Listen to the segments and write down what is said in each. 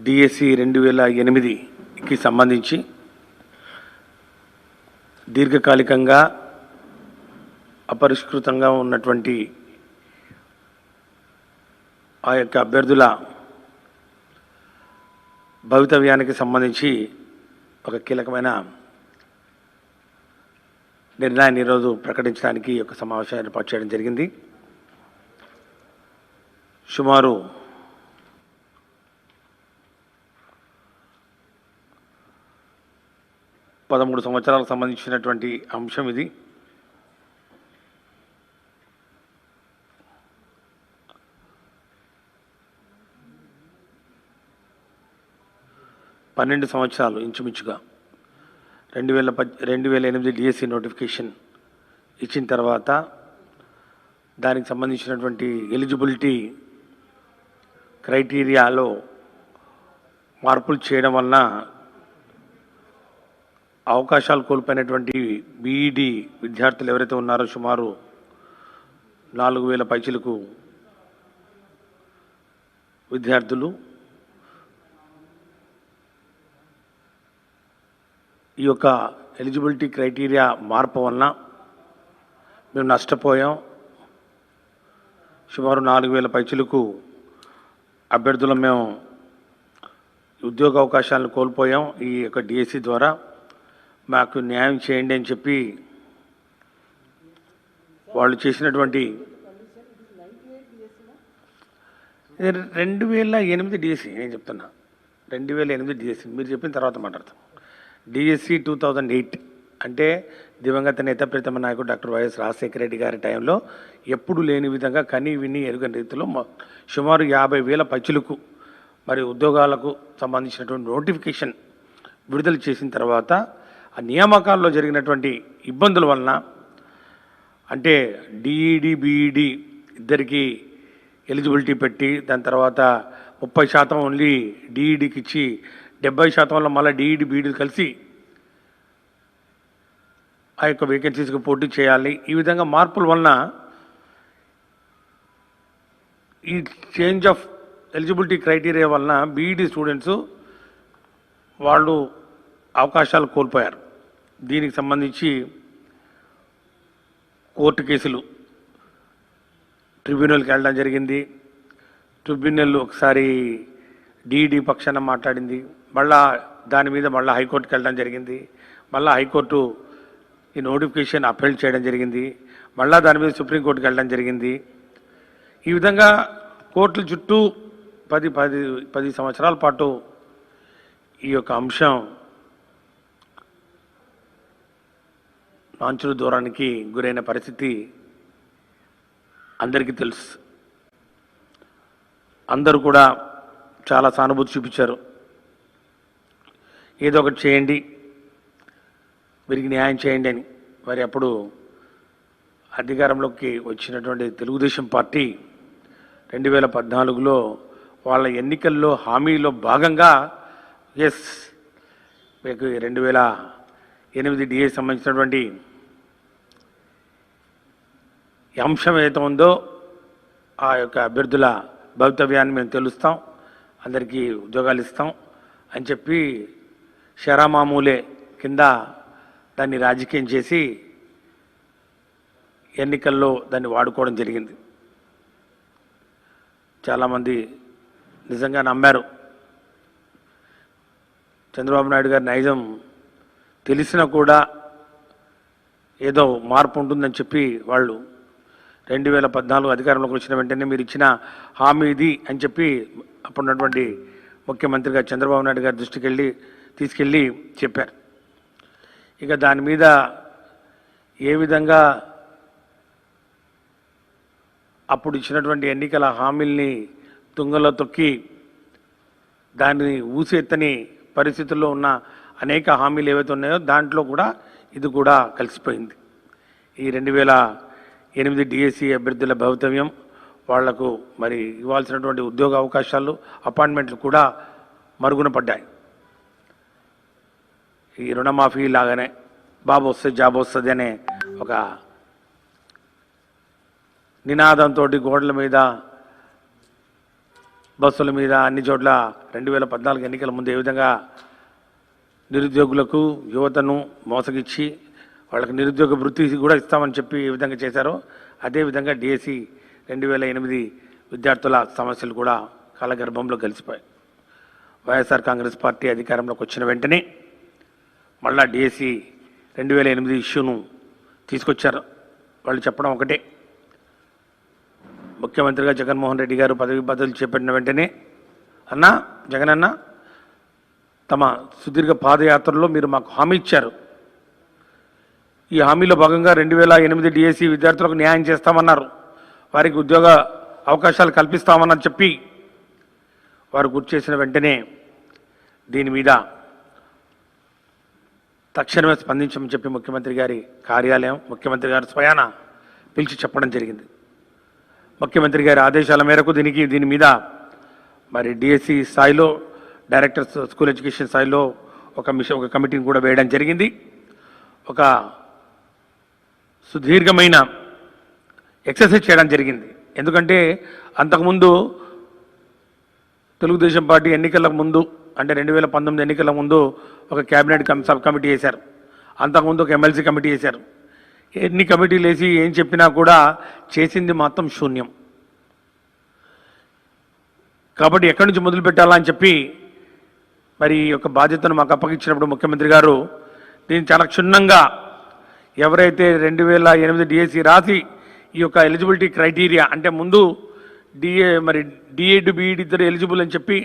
DSC 2008కి సంబంధించి దీర్ఘకాలికంగా అపరిష్కృతంగా ఉన్నటువంటి ఆ యొక్క అభ్యర్థుల భవితవ్యానికి సంబంధించి ఒక కీలకమైన నిర్ణయాన్ని ఈరోజు ప్రకటించడానికి ఒక సమావేశం ఏర్పాటు చేయడం జరిగింది. సుమారు 13 సంవత్సరాలకు సంబంధించినటువంటి అంశం ఇది. పన్నెండు సంవత్సరాలు ఇంచుమించుగా 2008 డిఎస్సి నోటిఫికేషన్ ఇచ్చిన తర్వాత దానికి సంబంధించినటువంటి ఎలిజిబిలిటీ క్రైటీరియాలో మార్పులు చేయడం వలన అవకాశాలు కోల్పోయినటువంటి బీఈడి విద్యార్థులు ఎవరైతే ఉన్నారో సుమారు 4000 పైచిలకు విద్యార్థులు ఈ యొక్క ఎలిజిబిలిటీ క్రైటీరియా మార్పు వలన మేము నష్టపోయాం. సుమారు 4000 పైచిలకు అభ్యర్థులు మేము ఉద్యోగ అవకాశాలను కోల్పోయాం. ఈ యొక్క డిఎస్సి ద్వారా మాకు న్యాయం చేయండి అని చెప్పి వాళ్ళు చేసినటువంటి 2008 డిఎస్సి నేను చెప్తున్నా. 2008 డిఎస్సి మీరు చెప్పిన తర్వాత మాట్లాడతాం. డిఎస్సి 2008 అంటే దివంగత నేత ప్రీతమ నాయకుడు డాక్టర్ వైఎస్ రాజశేఖర రెడ్డి గారి టైంలో ఎప్పుడు లేని విధంగా కని విని ఎరుగని రీతిలో సుమారు 50,000 పైచిలకు మరి ఉద్యోగాలకు సంబంధించినటువంటి నోటిఫికేషన్ విడుదల చేసిన తర్వాత ఆ నియామకాల్లో జరిగినటువంటి ఇబ్బందుల వలన అంటే డిఈడి బీఈడి ఇద్దరికి ఎలిజిబిలిటీ పెట్టి దాని తర్వాత 30% ఓన్లీ డిఈడికి ఇచ్చి 70%లో మళ్ళీ డిఈడి బీఈడి కలిసి ఆ యొక్క వేకెన్సీస్కి పోటీ చేయాలి. ఈ విధంగా మార్పుల వలన ఈ చేంజ్ ఆఫ్ ఎలిజిబిలిటీ క్రైటీరియా వలన బీఈడి స్టూడెంట్స్ వాళ్ళు అవకాశాలు కోల్పోయారు. దీనికి సంబంధించి కోర్టు కేసులు ట్రిబ్యునల్కి వెళ్ళడం జరిగింది. ట్రిబ్యునల్ ఒకసారి డిఈడి పక్షాన మాట్లాడింది, మళ్ళా దాని మీద మళ్ళీ హైకోర్టుకి వెళ్ళడం జరిగింది. మళ్ళీ హైకోర్టు ఈ నోటిఫికేషన్ అప్పీల్ చేయడం జరిగింది. మళ్ళీ దాని మీద సుప్రీంకోర్టుకి వెళ్ళడం జరిగింది. ఈ విధంగా కోర్టుల చుట్టూ 10 సంవత్సరాల పాటు ఈ యొక్క అంశం నాంచుల దూరానికి గురైన పరిస్థితి అందరికీ తెలుసు. అందరూ కూడా చాలా సానుభూతి చూపించారు. ఏదో ఒకటి చేయండి, వీరికి న్యాయం చేయండి అని. మరి అప్పుడు అధికారంలోకి వచ్చినటువంటి తెలుగుదేశం పార్టీ 2014లో వాళ్ళ ఎన్నికల్లో హామీలో భాగంగా ఎస్ మీకు 2008 డిఏ సంబంధించినటువంటి అంశం ఏదైతే ఉందో ఆ యొక్క అభ్యర్థుల భవితవ్యాన్ని మేము తెలుస్తాం, అందరికీ ఉద్యోగాలు ఇస్తాం అని చెప్పి షరామామూలే కింద దాన్ని రాజకీయం చేసి ఎన్నికల్లో దాన్ని వాడుకోవడం జరిగింది. చాలామంది నిజంగా నమ్మారు. చంద్రబాబు నాయుడు గారి నైజం తెలిసినా కూడా ఏదో మార్పు ఉంటుందని చెప్పి వాళ్ళు 2014 అధికారంలోకి వచ్చిన వెంటనే మీరు ఇచ్చిన హామీ ఇది అని చెప్పి అప్పుడున్నటువంటి ముఖ్యమంత్రిగా చంద్రబాబు నాయుడు గారి దృష్టికి తీసుకెళ్ళి చెప్పారు. ఇక దాని మీద ఏ విధంగా అప్పుడు ఇచ్చినటువంటి ఎన్నికల హామీల్ని తుంగలో తొక్కి దాన్ని ఊసెత్తని పరిస్థితుల్లో ఉన్న అనేక హామీలు ఏవైతే ఉన్నాయో దాంట్లో కూడా ఇది కూడా కలిసిపోయింది. ఈ 2008 డిఎస్సి అభ్యర్థుల భవితవ్యం వాళ్లకు మరి ఇవ్వాల్సినటువంటి ఉద్యోగ అవకాశాలు అపాయింట్మెంట్లు కూడా మరుగున పడ్డాయి. ఈ రుణమాఫీ లాగానే బాబు వస్తే జాబ్ వస్తుంది అనే ఒక నినాదంతో గోడల మీద బస్సుల మీద అన్ని చోట్ల 2014 ఎన్నికల ముందు ఏ విధంగా నిరుద్యోగులకు యువతను మోసగిచ్చి వాళ్ళకి నిరుద్యోగ వృత్తి కూడా ఇస్తామని చెప్పి ఏ విధంగా చేశారో అదేవిధంగా డిఎస్సి 2008 విద్యార్థుల సమస్యలు కూడా కాలగర్భంలో కలిసిపోయాయి. వైఎస్ఆర్ కాంగ్రెస్ పార్టీ అధికారంలోకి వచ్చిన వెంటనే మళ్ళా డిఎస్సి 2008 ఇష్యూను తీసుకొచ్చారు. వాళ్ళు చెప్పడం ఒకటే, ముఖ్యమంత్రిగా జగన్మోహన్ రెడ్డి గారు పదవి బదులు చేపట్టిన వెంటనే జగన్ అన్న తమ సుదీర్ఘ పాదయాత్రలో మీరు మాకు హామీ ఇచ్చారు. ఈ హామీలో భాగంగా 2008 డిఎస్సి విద్యార్థులకు న్యాయం చేస్తామన్నారు, వారికి ఉద్యోగ అవకాశాలు కల్పిస్తామని చెప్పి వారు గుర్తు చేసిన వెంటనే దీని మీద తక్షణమే స్పందించమని చెప్పి ముఖ్యమంత్రి గారి కార్యాలయం ముఖ్యమంత్రి గారు స్వయాన పిలిచి చెప్పడం జరిగింది. ముఖ్యమంత్రి గారి ఆదేశాల మేరకు దీని మీద మరి డిఎస్సి స్థాయిలో డైరెక్టర్స్ స్కూల్ ఎడ్యుకేషన్ స్థాయిలో ఒక కమిటీని కూడా వేయడం జరిగింది. ఒక సుదీర్ఘమైన ఎక్సర్సైజ్ చేయడం జరిగింది. ఎందుకంటే అంతకుముందు తెలుగుదేశం పార్టీ ఎన్నికల ముందు అంటే 2019 ఎన్నికల ముందు ఒక క్యాబినెట్ సబ్ కమిటీ వేశారు, అంతకుముందు ఒక ఎమ్మెల్సీ కమిటీ వేశారు. ఎన్ని కమిటీలు వేసి ఏం చెప్పినా కూడా చేసింది మాత్రం శూన్యం. కాబట్టి ఎక్కడి నుంచి మొదలు పెట్టాలని చెప్పి మరి ఈ యొక్క బాధ్యతను మాకు అప్పగించినప్పుడు ముఖ్యమంత్రి గారు దీన్ని చాలా క్షుణ్ణంగా ఎవరైతే 2008 డిఎస్సి రాసి ఈ యొక్క ఎలిజిబిలిటీ క్రైటీరియా అంటే ముందు డిఎడ్ బీఈడి ఇద్దరు ఎలిజిబుల్ అని చెప్పి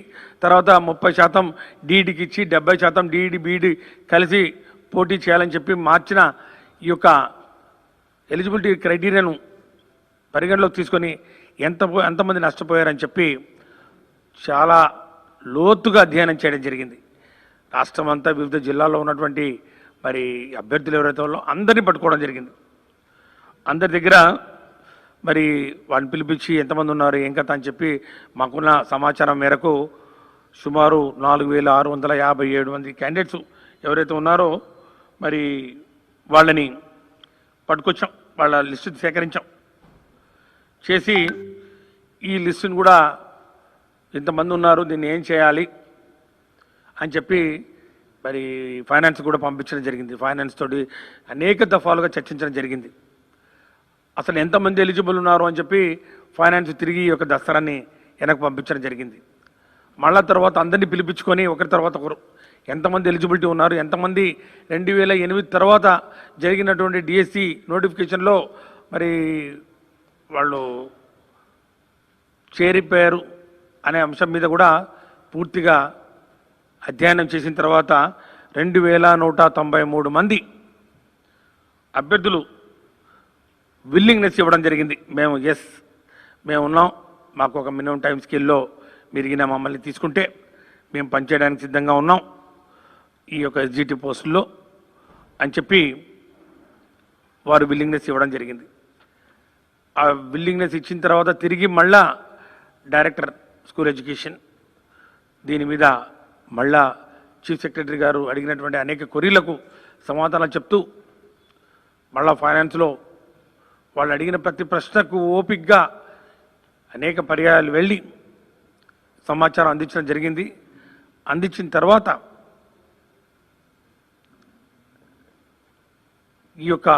తర్వాత 30% డిఈడికి ఇచ్చి 70% డిఈడి బీఈడి కలిసి పోటీ చేయాలని చెప్పి మార్చిన ఈ యొక్క ఎలిజిబిలిటీ క్రైటీరియాను పరిగణలోకి తీసుకొని ఎంతమంది నష్టపోయారని చెప్పి చాలా లోతుగా అధ్యయనం చేయడం జరిగింది. రాష్ట్రం అంతా వివిధ జిల్లాల్లో ఉన్నటువంటి మరి అభ్యర్థులు ఎవరైతే వాళ్ళో అందరినీ పట్టుకోవడం జరిగింది. అందరి దగ్గర మరి వాళ్ళని పిలిపించి ఎంతమంది ఉన్నారు ఏం కథ అని చెప్పి మాకున్న సమాచారం మేరకు సుమారు 4657 మంది క్యాండిడేట్స్ ఎవరైతే ఉన్నారో మరి వాళ్ళని పట్టుకొచ్చాం, వాళ్ళ లిస్టు సేకరించాం. చేసి ఈ లిస్టును కూడా ఇంతమంది ఉన్నారు దీన్ని ఏం చేయాలి అని చెప్పి మరి ఫైనాన్స్ కూడా పంపించడం జరిగింది. ఫైనాన్స్ తోటి అనేక దఫాలుగా చర్చించడం జరిగింది. అసలు ఎంతమంది ఎలిజిబుల్ ఉన్నారు అని చెప్పి ఫైనాన్స్ తిరిగి ఒక దస్తరాన్ని వెనక్కి పంపించడం జరిగింది. మళ్ళా తర్వాత అందరినీ పిలిపించుకొని ఒకరి తర్వాత ఒకరు ఎంతమంది ఎలిజిబిలిటీ ఉన్నారు, ఎంతమంది 2008 తర్వాత జరిగినటువంటి డిఎస్సి నోటిఫికేషన్లో మరి వాళ్ళు చేరిపోయారు అనే అంశం మీద కూడా పూర్తిగా అధ్యయనం చేసిన తర్వాత 2193 మంది అభ్యర్థులు విల్లింగ్నెస్ ఇవ్వడం జరిగింది. మేము ఉన్నాం, మాకు ఒక మినిమం టైం స్కేల్లో మీరు మమ్మల్ని తీసుకుంటే మేము పనిచేయడానికి సిద్ధంగా ఉన్నాం ఈ యొక్క ఎస్జిటి పోస్టుల్లో అని చెప్పి వారు విల్లింగ్నెస్ ఇవ్వడం జరిగింది. ఆ విల్లింగ్నెస్ ఇచ్చిన తర్వాత తిరిగి మళ్ళా డైరెక్టర్ స్కూల్ ఎడ్యుకేషన్ దీని మీద మళ్ళా చీఫ్ సెక్రటరీ గారు అడిగినటువంటి అనేక క్వరీలకు సమాధానాలు చెప్తూ మళ్ళా ఫైనాన్స్లో వాళ్ళు అడిగిన ప్రతి ప్రశ్నకు ఓపికగా అనేక పర్యాయాలు వెళ్ళి సమాచారం అందించడం జరిగింది. అందించిన తర్వాత ఈ యొక్క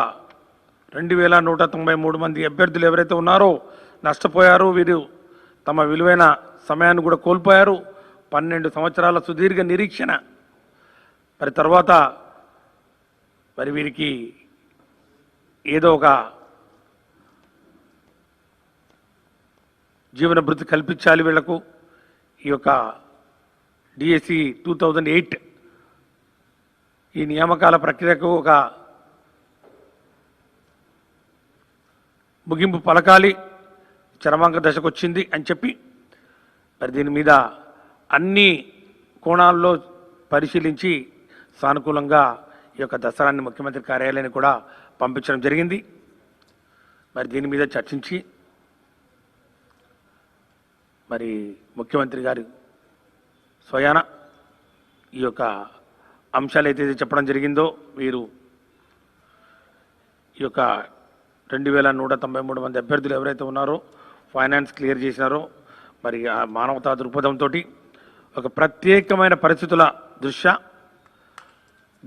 2193 మంది అభ్యర్థులు ఎవరైతే ఉన్నారో నష్టపోయారో, వీరు తమ విలువైన సమయాన్ని కూడా కోల్పోయారు. 12 సంవత్సరాల సుదీర్ఘ నిరీక్షణ మరి తర్వాత మరి వీరికి ఏదో ఒక జీవన భృతి కల్పించాలి వీళ్లకు. ఈ యొక్క డిఎస్సి 2008 ఈ నియామకాల ప్రక్రియకు ఒక ముగింపు పలకాలి, చరమాంక దశకు వచ్చింది అని చెప్పి మరి దీని మీద అన్ని కోణాల్లో పరిశీలించి సానుకూలంగా ఈ యొక్క దసరాన్ని ముఖ్యమంత్రి కార్యాలయాన్ని కూడా పంపించడం జరిగింది. మరి దీని మీద చర్చించి మరి ముఖ్యమంత్రి గారు స్వయాన ఈ యొక్క అంశాలు అయితే చెప్పడం జరిగిందో వీరు ఈ యొక్క 2193 మంది అభ్యర్థులు ఎవరైతే ఉన్నారో ఫైనాన్స్ క్లియర్ చేసినారో మరి ఆ మానవతా దృక్పథంతో ఒక ప్రత్యేకమైన పరిస్థితుల దృష్ట్యా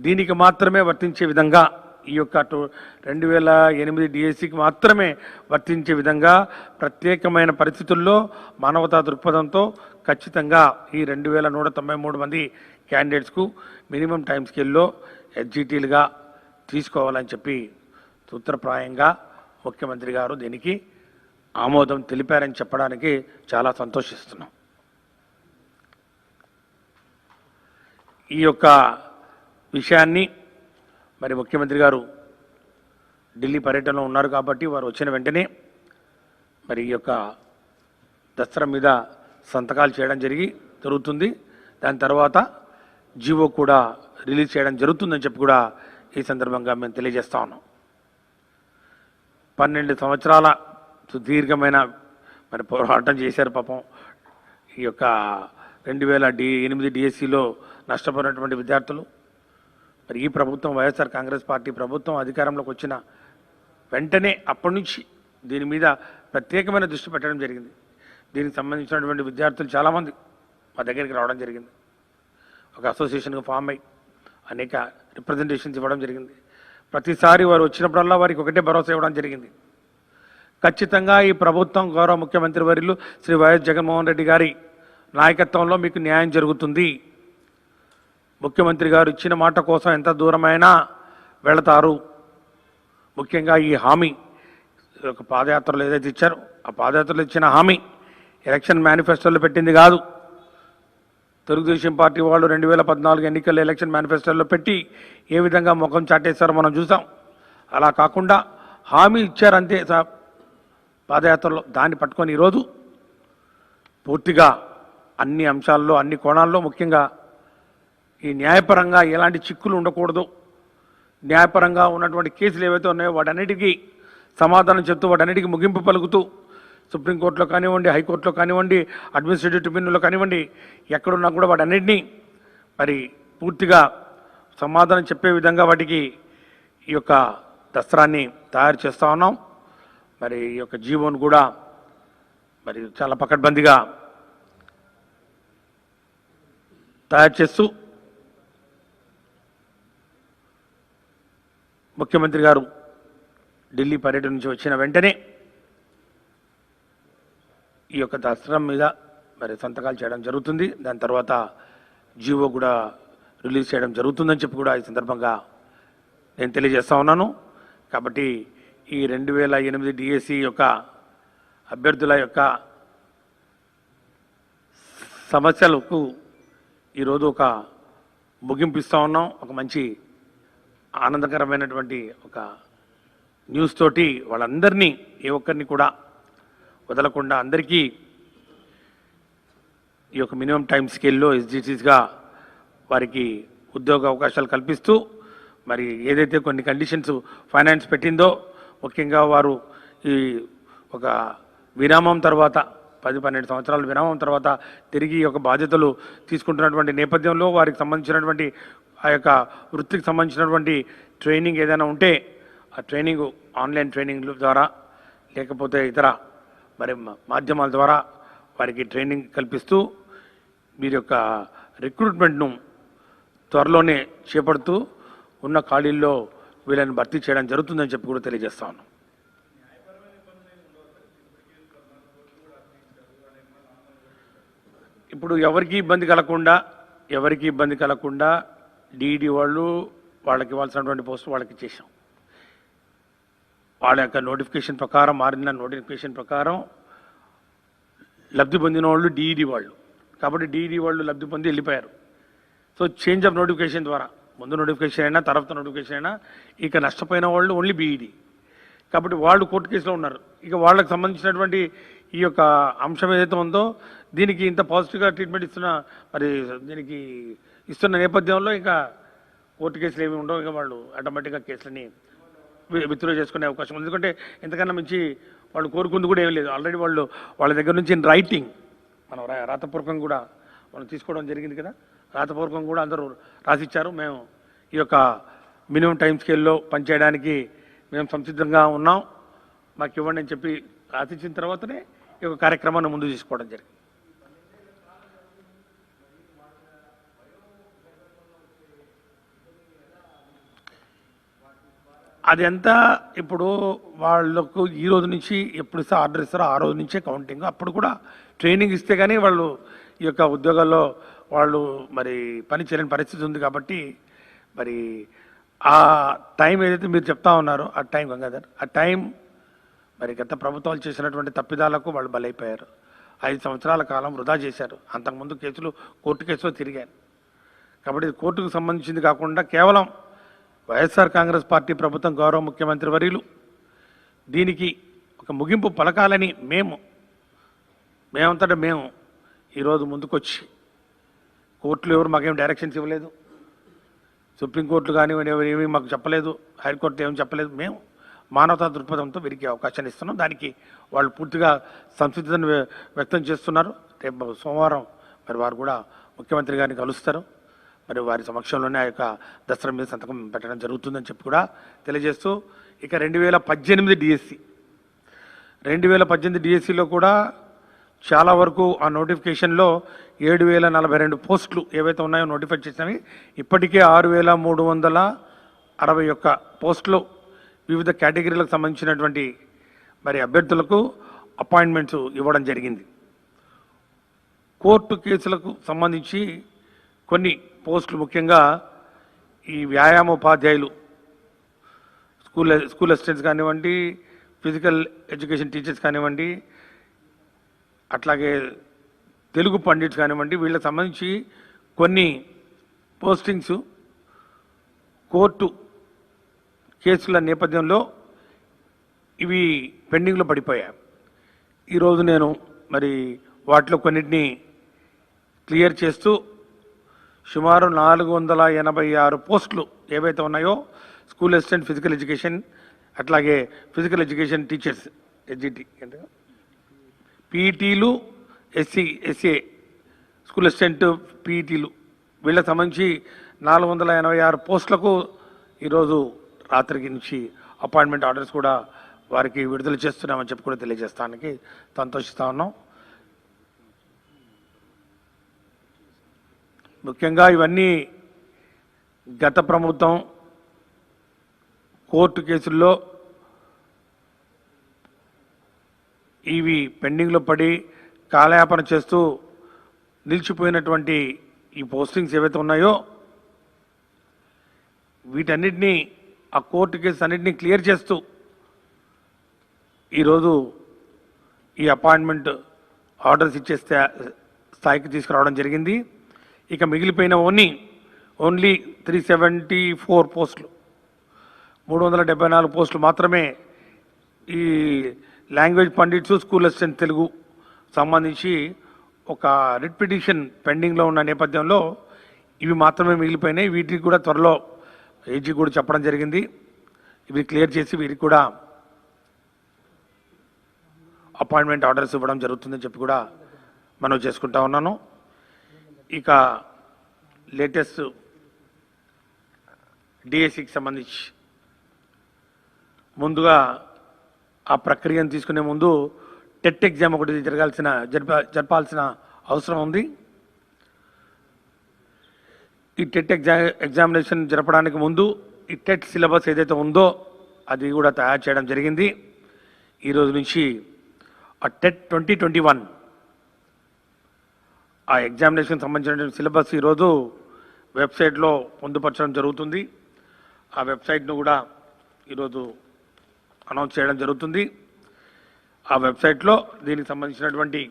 దీనికి మాత్రమే వర్తించే విధంగా ఈ యొక్క 2008 డిఎస్సికి మాత్రమే వర్తించే విధంగా ప్రత్యేకమైన పరిస్థితుల్లో మానవతా దృక్పథంతో ఖచ్చితంగా ఈ 2193 మంది క్యాండిడేట్స్కు మినిమం టైం స్కేల్లో ఎస్జిటీలుగా తీసుకోవాలని చెప్పి సూత్రప్రాయంగా ముఖ్యమంత్రి గారు దీనికి ఆమోదం తెలిపారని చెప్పడానికి చాలా సంతోషిస్తున్నాం. ఈ యొక్క విషయాన్ని మరి ముఖ్యమంత్రి గారు ఢిల్లీ పర్యటనలో ఉన్నారు కాబట్టి వారు వచ్చిన వెంటనే మరి ఈ యొక్క దస్త్రం మీద సంతకాలు చేయడం జరుగుతుంది. దాని తర్వాత జీవో కూడా రిలీజ్ చేయడం జరుగుతుందని చెప్పి కూడా ఈ సందర్భంగా మేము తెలియజేస్తా ఉన్నాం. 12 సంవత్సరాల సుదీర్ఘమైన మరి పోరాటం చేశారు పాపం. ఈ యొక్క 2008 డిఎస్సిలో నష్టపోయినటువంటి విద్యార్థులు మరి ఈ ప్రభుత్వం వైఎస్ఆర్ కాంగ్రెస్ పార్టీ ప్రభుత్వం అధికారంలోకి వచ్చిన వెంటనే అప్పటి నుంచి దీని మీద ప్రత్యేకమైన దృష్టి పెట్టడం జరిగింది. దీనికి సంబంధించినటువంటి విద్యార్థులు చాలామంది మా దగ్గరికి రావడం జరిగింది. ఒక అసోసియేషన్గా ఫామ్ అయ్యి అనేక రిప్రజెంటేషన్స్ ఇవ్వడం జరిగింది. ప్రతిసారి వారు వచ్చినప్పుడల్లా వారికి ఒకటే భరోసా ఇవ్వడం జరిగింది. ఖచ్చితంగా ఈ ప్రభుత్వం గౌరవ ముఖ్యమంత్రి వర్యులు శ్రీ వైఎస్ జగన్మోహన్ రెడ్డి గారి నాయకత్వంలో మీకు న్యాయం జరుగుతుంది. ముఖ్యమంత్రి గారు ఇచ్చిన మాట కోసం ఎంత దూరమైనా వెళతారు. ముఖ్యంగా ఈ హామీ ఒక పాదయాత్రలు ఏదైతే ఇచ్చారో ఆ పాదయాత్రలు ఇచ్చిన హామీ ఎలక్షన్ మేనిఫెస్టోలో పెట్టింది కాదు. తెలుగుదేశం పార్టీ వాళ్ళు 2014 ఎన్నికల ఎలక్షన్ మేనిఫెస్టోలో పెట్టి ఏ విధంగా ముఖం చాటేశారో మనం చూసాం. అలా కాకుండా హామీ ఇచ్చారంతే పాదయాత్రలో. దాన్ని పట్టుకొని ఈరోజు పూర్తిగా అన్ని అంశాల్లో అన్ని కోణాల్లో ముఖ్యంగా ఈ న్యాయపరంగా ఎలాంటి చిక్కులు ఉండకూడదు, న్యాయపరంగా ఉన్నటువంటి కేసులు ఏవైతే ఉన్నాయో వాటన్నిటికీ సమాధానం చెప్తూ వాటన్నిటికీ ముగింపు పలుకుతూ సుప్రీంకోర్టులో కానివ్వండి, హైకోర్టులో కానివ్వండి, అడ్మినిస్ట్రేటివ్ ట్రిబ్యునల్లో కానివ్వండి, ఎక్కడున్నా కూడా వాటన్నిటినీ మరి పూర్తిగా సమాధానం చెప్పే విధంగా వాటికి ఈ యొక్క దస్త్రాన్ని తయారు చేస్తూ ఉన్నాం. మరి ఈ యొక్క జీవోను కూడా మరి చాలా పకడ్బందీగా తయారు చేస్తూ ముఖ్యమంత్రి గారు ఢిల్లీ పర్యటన నుంచి వచ్చిన వెంటనే ఈ యొక్క దస్త్రం మీద మరి సంతకాలు చేయడం జరుగుతుంది. దాని తర్వాత జీవో కూడా రిలీజ్ చేయడం జరుగుతుందని చెప్పి కూడా ఈ సందర్భంగా నేను తెలియజేస్తా ఉన్నాను. కాబట్టి ఈ 2008 డిఎస్సి యొక్క అభ్యర్థుల యొక్క సమస్యలకు ఈరోజు ఒక ముగింపు ఇస్తూ ఉన్నాం. ఒక మంచి ఆనందకరమైనటువంటి ఒక న్యూస్ తోటి వాళ్ళందరినీ ఏ ఒక్కరిని కూడా వదలకుండా అందరికీ ఈ యొక్క మినిమం టైం స్కేల్లో ఎస్జిటీస్గా వారికి ఉద్యోగ అవకాశాలు కల్పిస్తూ మరి ఏదైతే కొన్ని కండిషన్స్ ఫైనాన్స్ పెట్టిందో ముఖ్యంగా వారు ఈ ఒక విరామం తర్వాత 10-12 సంవత్సరాల విరామం తర్వాత తిరిగి ఒక బాధ్యతలు తీసుకుంటున్నటువంటి నేపథ్యంలో వారికి సంబంధించినటువంటి ఆ యొక్క వృత్తికి సంబంధించినటువంటి ట్రైనింగ్ ఏదైనా ఉంటే ఆ ట్రైనింగ్ ఆన్లైన్ ట్రైనింగ్ల ద్వారా లేకపోతే ఇతర మరి మాధ్యమాల ద్వారా వారికి ట్రైనింగ్ కల్పిస్తూ వీరి యొక్క రిక్రూట్మెంట్ను త్వరలోనే చేపడుతూ ఉన్న ఖాళీల్లో వీళ్ళని భర్తీ చేయడం జరుగుతుందని చెప్పి కూడా తెలియజేస్తా ఉన్నాం. ఇప్పుడు ఎవరికి ఇబ్బంది కలగకుండా డీఈడీ వాళ్ళు వాళ్ళకి ఇవ్వాల్సినటువంటి పోస్టు వాళ్ళకి ఇచ్చేసాం. వాళ్ళ యొక్క నోటిఫికేషన్ ప్రకారం మారిన నోటిఫికేషన్ ప్రకారం లబ్ధి పొందిన వాళ్ళు డీఈడీ వాళ్ళు కాబట్టి డీఈడీ వాళ్ళు లబ్ధి పొంది వెళ్ళిపోయారు. సో చేంజ్ ఆఫ్ నోటిఫికేషన్ ద్వారా ముందు నోటిఫికేషన్ అయినా తర్వాత నోటిఫికేషన్ అయినా ఇక నష్టపోయిన వాళ్ళు ఓన్లీ బీఈడీ కాబట్టి వాళ్ళు కోర్టు కేసులో ఉన్నారు. ఇక వాళ్ళకి సంబంధించినటువంటి ఈ యొక్క అంశం ఏదైతే ఉందో దీనికి ఇంత పాజిటివ్గా ట్రీట్మెంట్ దీనికి ఇస్తున్న నేపథ్యంలో ఇంకా కోర్టు కేసులు ఏమి ఉండవు. ఇక వాళ్ళు ఆటోమేటిక్గా కేసులని విత్డ్రా చేసుకునే అవకాశం ఉంది. ఎందుకంటే ఎంతకన్నా మించి వాళ్ళు కోరుకుంది కూడా ఏం లేదు. ఆల్రెడీ వాళ్ళ దగ్గర నుంచి రైటింగ్ మనం రాతపూర్వకంగా కూడా మనం తీసుకోవడం జరిగింది కదా. రాతపూర్వకంగా కూడా అందరూ రాసిచ్చారు. మేము ఈ యొక్క మినిమం టైం స్కేల్లో పనిచేయడానికి మేము సంసిద్ధంగా ఉన్నాం, మాకు ఇవ్వండి అని చెప్పి రాసిచ్చిన తర్వాతనే ఈ యొక్క కార్యక్రమాన్ని ముందు తీసుకోవడం జరిగింది. అది ఎంత ఇప్పుడు వాళ్ళకు ఈ రోజు నుంచి ఎప్పుడు ఇస్తే ఆర్డర్ ఇస్తారో ఆ రోజు నుంచే కౌంటింగ్. అప్పుడు కూడా ట్రైనింగ్ ఇస్తే కానీ వాళ్ళు ఈ యొక్క ఉద్యోగాల్లో వాళ్ళు మరి పని చేయలేని పరిస్థితి ఉంది. కాబట్టి మరి ఆ టైం ఏదైతే మీరు చెప్తా ఉన్నారో ఆ టైం గంగాధర్, ఆ టైం మరి గత ప్రభుత్వాలు చేసినటువంటి తప్పిదాలకు వాళ్ళు బలైపోయారు. 5 సంవత్సరాల కాలం వృధా చేశారు. అంతకుముందు కేసులు కోర్టు కేసులో తిరిగారు. కాబట్టి ఇది కోర్టుకు సంబంధించింది కాకుండా కేవలం వైఎస్ఆర్ కాంగ్రెస్ పార్టీ ప్రభుత్వం, గౌరవ ముఖ్యమంత్రి వర్యులు దీనికి ఒక ముగింపు పలకాలని మేమంతటా మేము ఈరోజు ముందుకొచ్చి, కోర్టులు ఎవరు మాకేం డైరెక్షన్స్ ఇవ్వలేదు, సుప్రీంకోర్టులు కానివ్వండి ఎవరు ఏమీ మాకు చెప్పలేదు, హైకోర్టు ఏమీ చెప్పలేదు. మేము మానవతా దృక్పథంతో వీరికి అవకాశాన్ని ఇస్తున్నాం. దానికి వాళ్ళు పూర్తిగా సంసిద్ధతను వ్యక్తం చేస్తున్నారు. రేపు సోమవారం మరి వారు కూడా ముఖ్యమంత్రి గారిని కలుస్తారు. మరి వారి సమక్షంలోనే ఆ యొక్క దసరా మీద సంతకం పెట్టడం జరుగుతుందని చెప్పి కూడా తెలియజేస్తూ, ఇక 2018 డిఎస్సి 2018 డిఎస్సిలో కూడా చాలా వరకు ఆ నోటిఫికేషన్లో 7,042 పోస్టులు ఏవైతే ఉన్నాయో నోటిఫై చేసినవి ఇప్పటికే 6,361 పోస్టులు వివిధ కేటగిరీలకు సంబంధించినటువంటి మరి అభ్యర్థులకు అపాయింట్మెంట్స్ ఇవ్వడం జరిగింది. కోర్టు కేసులకు సంబంధించి కొన్ని పోస్టులు, ముఖ్యంగా ఈ వ్యాయామోపాధ్యాయులు, స్కూల్ అసిస్టెంట్స్ కానివ్వండి, ఫిజికల్ ఎడ్యుకేషన్ టీచర్స్ కానివ్వండి, అట్లాగే తెలుగు పండిట్స్ కానివ్వండి, వీళ్ళకి సంబంధించి కొన్ని పోస్టింగ్స్ కోర్టు కేసుల నేపథ్యంలో ఇవి పెండింగ్లో పడిపోయాయి. ఈరోజు నేను మరి వాటిలో కొన్నిటిని క్లియర్ చేస్తూ సుమారు 486 పోస్టులు ఏవైతే ఉన్నాయో స్కూల్ అసిస్టెంట్ ఫిజికల్ ఎడ్యుకేషన్, అట్లాగే ఫిజికల్ ఎడ్యుకేషన్ టీచర్స్ ఎస్జిటి, పీఈటీలు, ఎస్ఏ స్కూల్ అసిస్టెంట్ పీఈటీలు, వీళ్ళకి సంబంధించి 486 పోస్టులకు ఈరోజు రాత్రికి నుంచి అపాయింట్మెంట్ ఆర్డర్స్ కూడా వారికి విడుదల చేస్తున్నామని చెప్పి కూడా తెలియజేస్తానికి సంతోషిస్తూ ఉన్నాం. ముఖ్యంగా ఇవన్నీ గత ప్రభుత్వం కోర్టు కేసుల్లో ఇవి పెండింగ్లో పడి కాలయాపన చేస్తూ నిలిచిపోయినటువంటి ఈ పోస్టింగ్స్ ఏవైతే ఉన్నాయో వీటన్నిటినీ, ఆ కోర్టు కేసు అన్నింటినీ క్లియర్ చేస్తూ ఈరోజు ఈ అపాయింట్మెంట్ ఆర్డర్స్ ఇచ్చే స్థాయికి తీసుకురావడం జరిగింది. ఇక మిగిలిపోయిన ఓన్లీ 374 పోస్టులు, 374 పోస్టులు మాత్రమే ఈ language pundits, school assistant Telugu సంబంధించి ఒక రిట్ పిటిషన్ పెండింగ్లో ఉన్న నేపథ్యంలో ఇవి మాత్రమే మిగిలిపోయినాయి. వీటికి కూడా త్వరలో ఏజీ కూడా చెప్పడం జరిగింది. ఇవి క్లియర్ చేసి వీరికి కూడా అపాయింట్మెంట్ ఆర్డర్స్ ఇవ్వడం జరుగుతుందని చెప్పి కూడా మనం చేసుకుంటా ఉన్నాను. ఇక లేటెస్ట్ డిఎస్సికి సంబంధించి ముందుగా ఆ ప్రక్రియను తీసుకునే ముందు టెట్ ఎగ్జామ్ ఒకటి జరపాల్సిన అవసరం ఉంది. ఈ టెట్ ఎగ్జామినేషన్ జరపడానికి ముందు ఈ టెట్ సిలబస్ ఏదైతే ఉందో అది కూడా తయారు చేయడం జరిగింది. ఈరోజు నుంచి ఆ టెట్ 2021 ఆ ఎగ్జామినేషన్ సంబంధించిన సిలబస్ ఈరోజు వెబ్సైట్లో పొందుపరచడం జరుగుతుంది. ఆ వెబ్సైట్ను కూడా ఈరోజు అనౌన్స్ చేయడం జరుగుతుంది. ఆ వెబ్సైట్లో దీనికి సంబంధించినటువంటి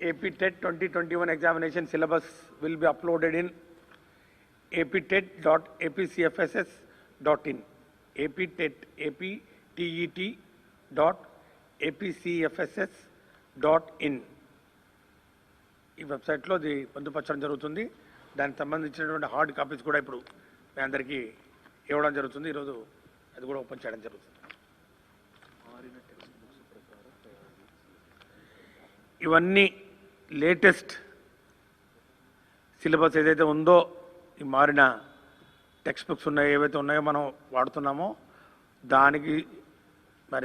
AP TET 2021 examination syllabus will be uploaded in aptet.apcfss.in, aptet.apcfss.in. ఈ వెబ్సైట్లో అది పొందుపరచడం జరుగుతుంది. దానికి సంబంధించినటువంటి హార్డ్ కాపీస్ కూడా ఇప్పుడు మీ అందరికీ ఇవ్వడం జరుగుతుంది. ఈరోజు అది కూడా ఓపెన్ చేయడం జరుగుతుంది. ఇవన్నీ లేటెస్ట్ సిలబస్ ఏదైతే ఉందో, ఈ మారిన టెక్స్ట్ బుక్స్ ఉన్నాయో ఏవైతే ఉన్నాయో మనం వాడుతున్నామో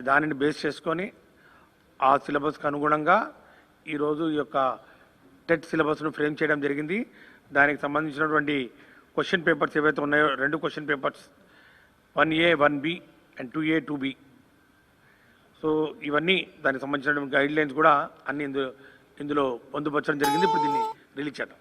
దానిని బేస్ చేసుకొని ఆ సిలబస్కి అనుగుణంగా ఈరోజు ఈ యొక్క టెట్ సిలబస్ను ఫ్రేమ్ చేయడం జరిగింది. దానికి సంబంధించినటువంటి క్వశ్చన్ పేపర్స్ ఏవైతే ఉన్నాయో 2 question papers 1A 1B and 2A 2B. So ఇవన్నీ దానికి సంబంధించిన గైడ్ లైన్స్ కూడా అన్ని ఇందులో పొందుపరచడం జరిగింది. ఇప్పుడు దీన్ని రిలీజ్ చేద్దాం.